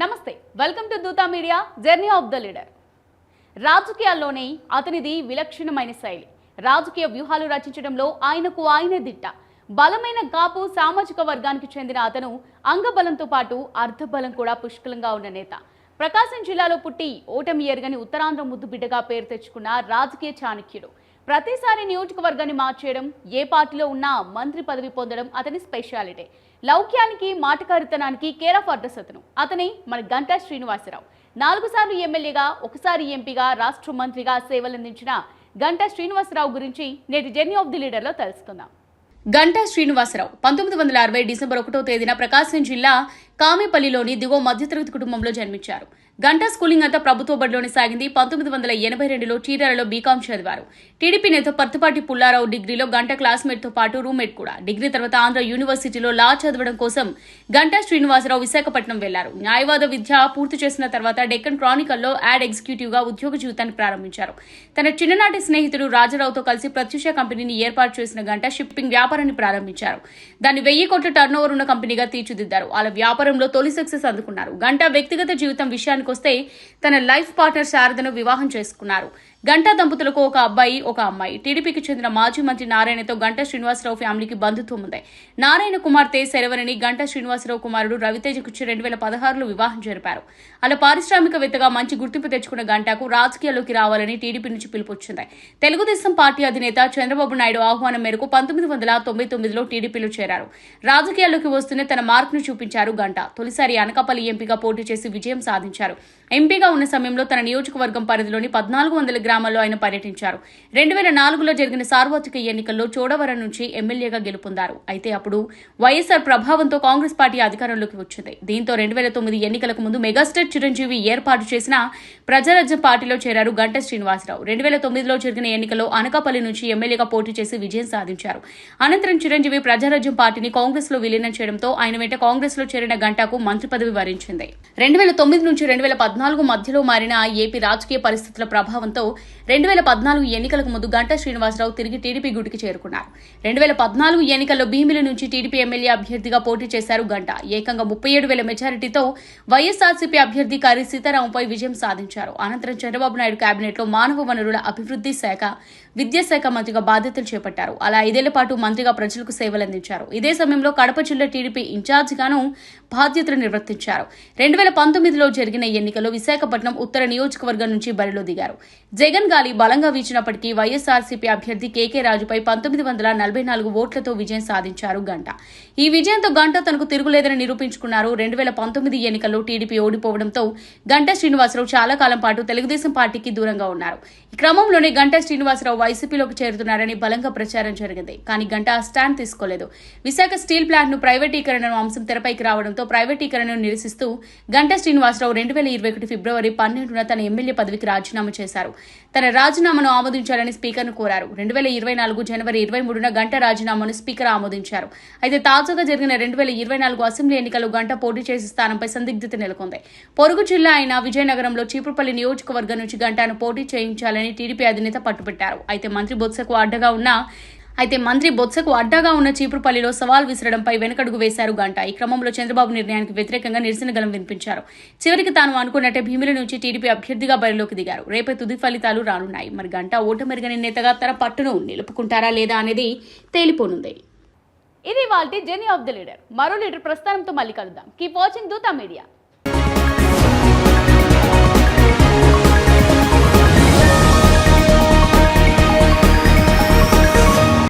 నమస్తే, welcome to దూతా media journey of the leader. రాజకీయాల్లోనే అతనిది విలక్షణమైన శైలి. రాజకీయ వ్యూహాలు రచించడంలో ఆయనే దిట్ట. బలమైన కాపు సామాజిక వర్గానికి చెందిన అతను అంగబలంతో పాటు అర్ధబలం కూడా పుష్కలంగా ఉన్న నేత. ప్రకాశం జిల్లాలో పుట్టి ఓటమి ఎరగని ఉత్తరాంధ్ర ముద్దు బిడ్డగా పేరు తెచ్చుకున్న రాజకీయ చాణక్యుడు. ప్రతిసారి నియోజకవర్గాన్ని మార్చేయడం, ఏ పార్టీలో ఉన్నా మంత్రి పదవి పొందడం అతని స్పెషాలిటీ. లౌక్యానికి, మాటకారితనానికి కేర్ ఆఫ్ అడ్రస్ అతనే మన గంటా శ్రీనివాసరావు. 4 సార్లు ఎమ్మెల్యేగా, ఒకసారి ఎంపీగా, రాష్ట్ర మంత్రిగా సేవలందించిన గంటా శ్రీనివాసరావు గురించి నేటి జర్నీ ఆఫ్ ది లీడర్ లో తెలుసుకుందాం. గంటా శ్రీనివాసరావు 1960 డిసెంబర్ 1వ తేదీన ప్రకాశం జిల్లా కామెపల్లిలోని దిగువ మధ్యతరగతి కుటుంబంలో జన్మించారు. గంటా స్కూలింగ్ అంతా ప్రభుత్వ బడిలోనే సాగింది. 1982లో చీరాలలో బీకాం చదివారు. టీడీపీ నేత పర్తిపాటి పుల్లారావు డిగ్రీలో గంటా క్లాస్మేట్ తో పాటు రూమ్మేట్ కూడా. డిగ్రీ తర్వాత ఆంధ్ర యూనివర్సిటీలో లా చదవడం కోసం గంటా శ్రీనివాసరావు విశాఖపట్నం వెళ్లారు. న్యాయవాద విద్య పూర్తి చేసిన తర్వాత డెక్కన్ క్రానికల్లో యాడ్ ఎగ్జిక్యూటివ్ గా ఉద్యోగ జీవితాన్ని ప్రారంభించారు. తన చిన్ననాటి స్నేహితుడు రాజారావుతో కలిసి ప్రత్యూష కంపెనీని ఏర్పాటు చేసిన గంటా షిప్పింగ్ వ్యాపారాన్ని ప్రారంభించారు. దాన్ని 1000 కోట్ల టర్నోవర్ ఉన్న కంపెనీగా తీర్చిదిద్దారు. అలా వ్యాపారంలో తొలి సక్సెస్ అందుకున్నారు. గంటా వ్యక్తిగత జీవితం విషయానికి వస్తే తన లైఫ్ పార్ట్నర్ శారదను వివాహం చేసుకున్నారు. గంటా దంపతులకు ఒక అబ్బాయి, ఒక అమ్మాయి. టీడీపీకి చెందిన మాజీ మంత్రి నారాయణతో గంటా శ్రీనివాసరావు ఫ్యామిలీకి బంధుత్వం ఉంది. నారాయణ కుమార్తె శరవణని గంటా శ్రీనివాసరావు కుమారుడు రవితేజకు 2016లో వివాహం జరిపారు. అలా పారిశ్రామికవేత్తగా మంచి గుర్తింపు తెచ్చుకున్న గంటాకు రాజకీయాల్లోకి రావాలని టీడీపీ నుంచి పిలుపొచ్చింది. తెలుగుదేశం పార్టీ అధినేత చంద్రబాబు నాయుడు ఆహ్వానం మేరకు 1999లో టీడీపీలో చేరారు. రాజకీయాల్లోకి వస్తూనే తన మార్క్ను చూపించారు గంటా. తొలిసారి అనకాపల్లి ఎంపీగా పోటీ చేసి విజయం సాధించారు. ఎంపీగా ఉన్న సమయంలో తన నియోజకవర్గం పరిధిలోని 1400 గ్రామాల్లో ఆయన పర్యటించారు. 2004లో జరిగిన సార్వత్రిక ఎన్నికల్లో చోడవరం నుంచి ఎమ్మెల్యేగా గెలుపొందారు. అయితే అప్పుడు వైఎస్ఆర్ ప్రభావంతో కాంగ్రెస్ పార్టీ అధికారంలోకి వచ్చింది. దీంతో 2009 ఎన్నికలకు ముందు మెగాస్టార్ చిరంజీవి ఏర్పాటు చేసిన ప్రజారాజ్యం పార్టీలో చేరారు గంటా శ్రీనివాసరావు. 2009లో జరిగిన ఎన్నికల్లో అనకాపల్లి నుంచి ఎమ్మెల్యేగా పోటీ చేసి విజయం సాధించారు. అనంతరం చిరంజీవి ప్రజారాజ్యం పార్టీని కాంగ్రెస్ లో విలీనం చేయడంతో ఆయన వెంట కాంగ్రెస్ లో చేరిన గంటాకు మంత్రి పదవి వరించింది. 2009 నుంచి 2014 మధ్యలో మారిన ఏపీ రాజకీయ పరిస్థితుల ప్రభావంతో 2014 ఎన్నికలకు ముందు గంటా శ్రీనివాసరావు తిరిగి టీడీపీ గుడికి చేరుకున్నారు. 2014 ఎన్నికల్లో భీమిలి నుంచి టీడీపీ ఎమ్మెల్యే అభ్యర్థిగా పోటీ చేశారు గంటా. ఏకంగా 37,000 మెజారిటీతో వైఎస్ఆర్సీపీ అభ్యర్థి కారి సీతారాంపై విజయం సాధించారు. అనంతరం చంద్రబాబు నాయుడు కేబినెట్ లో మానవ వనరుల అభివృద్ధి శాఖ, విద్యాశాఖ మంత్రిగా బాధ్యతలు చేపట్టారు. అలా 5 ఏళ్ల పాటు మంత్రిగా ప్రజలకు సేవలందించారు. ఇదే సమయంలో కడప జిల్లా టీడీపీ ఇన్ఛార్జిగాను బాధ్యతలు నిర్వర్తించారు. 2019లో జరిగిన ఎన్నికల్లో విశాఖపట్నం ఉత్తర నియోజకవర్గం నుంచి బరిలో దిగారు. జగన్ గాలి బలంగా వీచినప్పటికీ వైఎస్ఆర్సీపీ అభ్యర్థి కేకే రాజుపై 1944 ఓట్లతో విజయం సాధించారు గంటా. ఈ విజయంతో గంటా తనకు తిరుగులేదని నిరూపించుకున్నారు. 2019 ఎన్నికల్లో టీడీపీ ఓడిపోవడంతో గంటా శ్రీనివాసరావు చాలా కాలం పాటు తెలుగుదేశం పార్టీకి దూరంగా ఉన్నారు. ఈ క్రమంలోనే గంటా శ్రీనివాసరావు వైసీపీలోకి చేరుతున్నారని బలంగా ప్రచారం జరిగింది. కానీ గంటా స్టాండ్ తీసుకోలేదు. విశాఖ స్టీల్ ప్లాంట్ ను ప్రైవేటీకరణ అంశం తెరపైకి రావడంతో ప్రైవేటీకరణను నిరసిస్తూ గంటా శ్రీనివాసరావు 2021 ఫిబ్రవరి 12న తన ఎమ్మెల్యే పదవికి రాజీనామా చేశారు. తన రాజీనామాను ఆమోదించాలని స్పీకర్ను కోరారు. 2024 జనవరి 23న గంటా రాజీనామాను స్పీకర్ ఆమోదించారు. అయితే తాజాగా జరిగిన 2024 అసెంబ్లీ ఎన్నికల్లో గంటా పోటీ చేసే స్థానంపై సందిగ్ధత నెలకొంది. పొరుగు జిల్లా అయిన విజయనగరంలో చీపురుపల్లి నియోజకవర్గం నుంచి గంటాను పోటీ చేయించాలని టీడీపీ అధినేత పట్టుబట్టారు. అయితే మంత్రి బొత్సకు అడ్డాగా ఉన్న చీపురుపల్లిలో సవాల్ విసరడంపై వెనకడుగు వేశారు గంటా. ఈ క్రమంలో చంద్రబాబు నిర్ణయానికి వ్యతిరేకంగా నిరసన గలం వినిపించారు. చివరికి తాను అనుకున్నట్టే భీమిలి నుంచి టీడీపీ అభ్యర్థిగా బరిలోకి దిగారు. రేపే తుది ఫలితాలు రానున్నాయి. మరి గంటా ఓటమెరుగని నేతగా తన పట్టును నిలుపుకుంటారా లేదా అనేది తేలిపోనుంది. ఇది వాల్టి జర్నీ ఆఫ్ ది లీడర్. మరో లీడర్ ప్రస్థానంతో మళ్ళీ కలుద్దాం. Keep watching Dootha media.